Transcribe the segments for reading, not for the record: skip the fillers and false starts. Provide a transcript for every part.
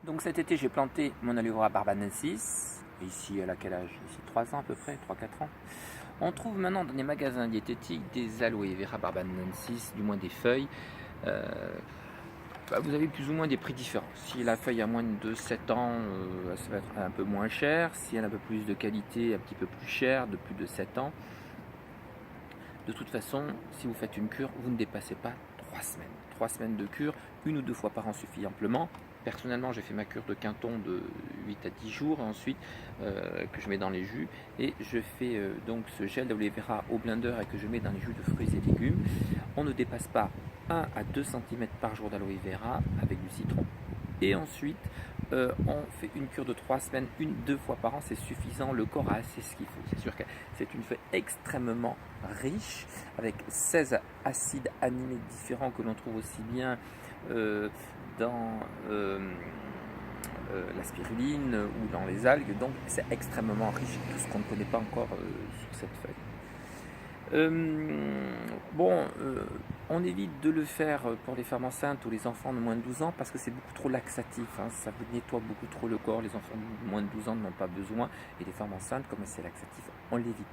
Donc cet été, j'ai planté mon aloe vera barbanensis. Ici, elle a quel âge? Ici, 3 ans à peu près, 3-4 ans. On trouve maintenant dans les magasins diététiques des aloe vera barbanensis, du moins des feuilles. Euh, Vous avez plus ou moins des prix différents. Si la feuille a moins de 7 ans, ça va être un peu moins cher. Si elle a un peu plus de qualité, un petit peu plus cher, de plus de 7 ans. De toute façon, si vous faites une cure, vous ne dépassez pas 3 semaines. 3 semaines de cure, 1 ou 2 fois par an suffit amplement. Personnellement, j'ai fait ma cure de quinton de 8 à 10 jours ensuite que je mets dans les jus. Et je fais donc ce gel d'aloe vera au blender et que je mets dans les jus de fruits et légumes. On ne dépasse pas 1 à 2 cm par jour d'aloe vera avec du citron. Et ensuite, on fait une cure de 3 semaines, 1-2 fois par an, c'est suffisant. Le corps a assez ce qu'il faut. C'est sûr que c'est une feuille extrêmement riche, avec 16 acides aminés différents que l'on trouve aussi bien dans la spiruline ou dans les algues. Donc c'est extrêmement riche, tout ce qu'on ne connaît pas encore sur cette feuille. Bon, on évite de le faire pour les femmes enceintes ou les enfants de moins de 12 ans parce que c'est beaucoup trop laxatif, hein, ça vous nettoie beaucoup trop le corps. Les enfants de moins de 12 ans n'en ont pas besoin et les femmes enceintes, comme c'est laxatif, on l'évite.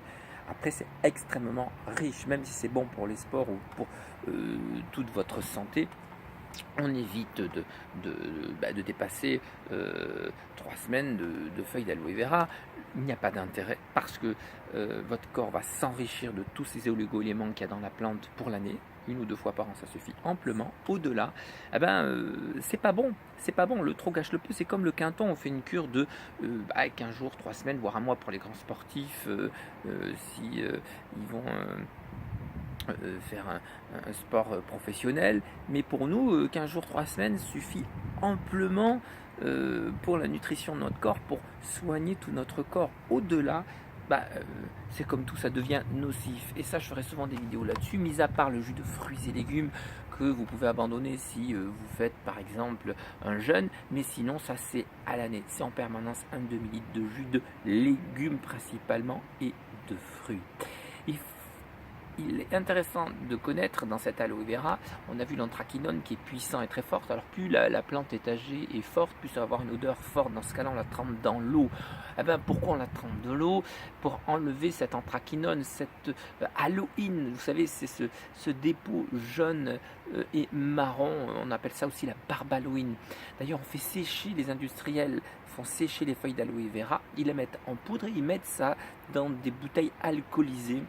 Après, c'est extrêmement riche, même si c'est bon pour les sports ou pour toute votre santé. On évite de dépasser 3 semaines de feuilles d'aloe vera. Il n'y a pas d'intérêt parce que votre corps va s'enrichir de tous ces oligo-éléments qu'il y a dans la plante pour l'année. 1 ou 2 fois par an, ça suffit amplement. Au-delà, c'est pas bon. C'est pas bon. Le trop gâche le peu. C'est comme le quinton. On fait une cure de 15 jours, 3 semaines, voire un mois pour les grands sportifs. Si ils vont faire un sport professionnel, mais pour nous, 15 jours, 3 semaines suffit amplement pour la nutrition de notre corps, pour soigner tout notre corps. Au-delà, c'est comme tout, ça devient nocif. Et ça, je ferai souvent des vidéos là-dessus, mis à part le jus de fruits et légumes que vous pouvez abandonner si vous faites par exemple un jeûne, mais sinon ça c'est à l'année, c'est en permanence un demi-litre de jus de légumes principalement et de fruits. Il est intéressant de connaître dans cette aloe vera, on a vu l'anthraquinone qui est puissant et très forte. Alors plus la plante est âgée et forte, plus ça va avoir une odeur forte. Dans ce cas-là, on la trempe dans l'eau. Pourquoi on la trempe dans l'eau? Pour enlever cette anthraquinone, cette aloïne. Vous savez, c'est ce dépôt jaune et marron. On appelle ça aussi la barbaloïne. D'ailleurs, on fait sécher, les industriels font sécher les feuilles d'aloe vera. Ils les mettent en poudre et ils mettent ça dans des bouteilles alcoolisées.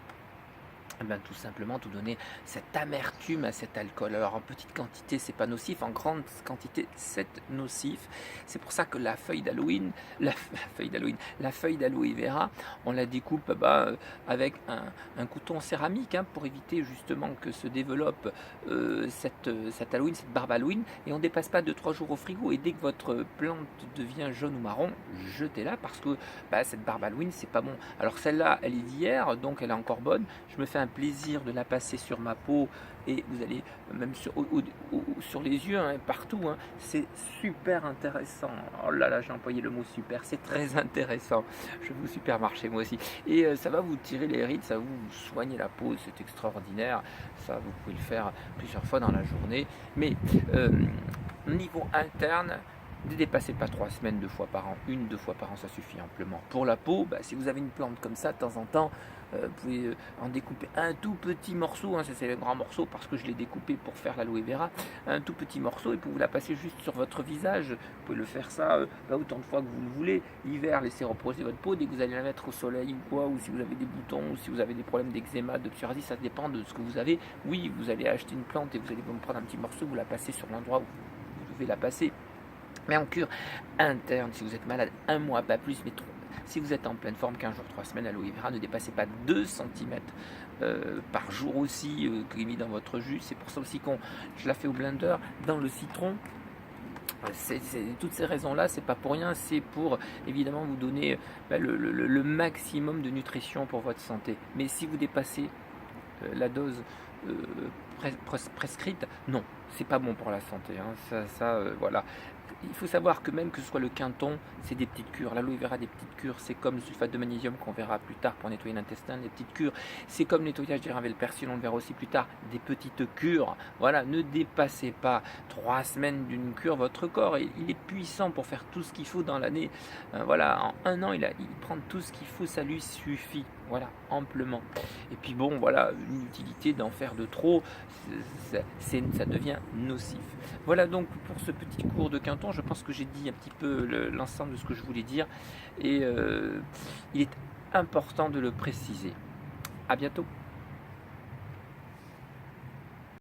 Tout simplement tout donner cette amertume à cet alcool. Alors en petite quantité c'est pas nocif, en grande quantité c'est nocif. C'est pour ça que la feuille d'Halloween, la feuille d'aloe vera, on la découpe avec un couteau en céramique pour éviter justement que se développe cette Halloween, cette barbe Halloween, et on ne dépasse pas 2-3 jours au frigo. Et dès que votre plante devient jaune ou marron, jetez-la parce que cette barbe Halloween c'est pas bon. Alors celle-là elle est d'hier, donc elle est encore bonne. Je me fais un plaisir de la passer sur ma peau et vous allez même sur les yeux, partout. C'est super intéressant. Oh là là, j'ai employé le mot super, c'est très intéressant. Je vais au supermarché moi aussi. Et ça va vous tirer les rides, ça va vous soigner la peau, c'est extraordinaire. Ça, vous pouvez le faire plusieurs fois dans la journée. Mais niveau interne, ne dépassez pas 3 semaines 2 fois par an. 1-2 fois par an, ça suffit amplement. Pour la peau, si vous avez une plante comme ça, de temps en temps, vous pouvez en découper un tout petit morceau. Ça c'est le grand morceau parce que je l'ai découpé pour faire l'aloe vera. Un tout petit morceau et puis vous la passez juste sur votre visage. Vous pouvez le faire ça autant de fois que vous le voulez. L'hiver, laissez reposer votre peau. Dès que vous allez la mettre au soleil ou quoi, ou si vous avez des boutons, ou si vous avez des problèmes d'eczéma, de psoriasis, ça dépend de ce que vous avez. Oui, vous allez acheter une plante et vous allez prendre un petit morceau, vous la passez sur l'endroit où vous devez la passer. Mais en cure interne, si vous êtes malade, 1 mois, pas plus, mais trop. Si vous êtes en pleine forme, 15 jours, 3 semaines, aloe vera, ne dépassez pas 2 cm par jour aussi, qui est mis dans votre jus. C'est pour ça aussi je la fais au blender, dans le citron. Toutes ces raisons-là, c'est pas pour rien, c'est pour évidemment vous donner le maximum de nutrition pour votre santé. Mais si vous dépassez la dose prescrite, non, c'est pas bon pour la santé, hein. Voilà. Il faut savoir que même que ce soit le quinton, c'est des petites cures. L'aloe vera, des petites cures. C'est comme le sulfate de magnésium qu'on verra plus tard pour nettoyer l'intestin, des petites cures. C'est comme le nettoyage des reins avec le persil, on le verra aussi plus tard, des petites cures. Voilà, ne dépassez pas 3 semaines d'une cure votre corps. Il est puissant pour faire tout ce qu'il faut dans l'année. Voilà, en un an, il prend tout ce qu'il faut, ça lui suffit. Voilà, amplement. Et puis bon, voilà, une utilité d'en faire de trop, ça devient nocif. Voilà donc pour ce petit cours de Quinton, je pense que j'ai dit un petit peu l'ensemble de ce que je voulais dire et il est important de le préciser. À bientôt.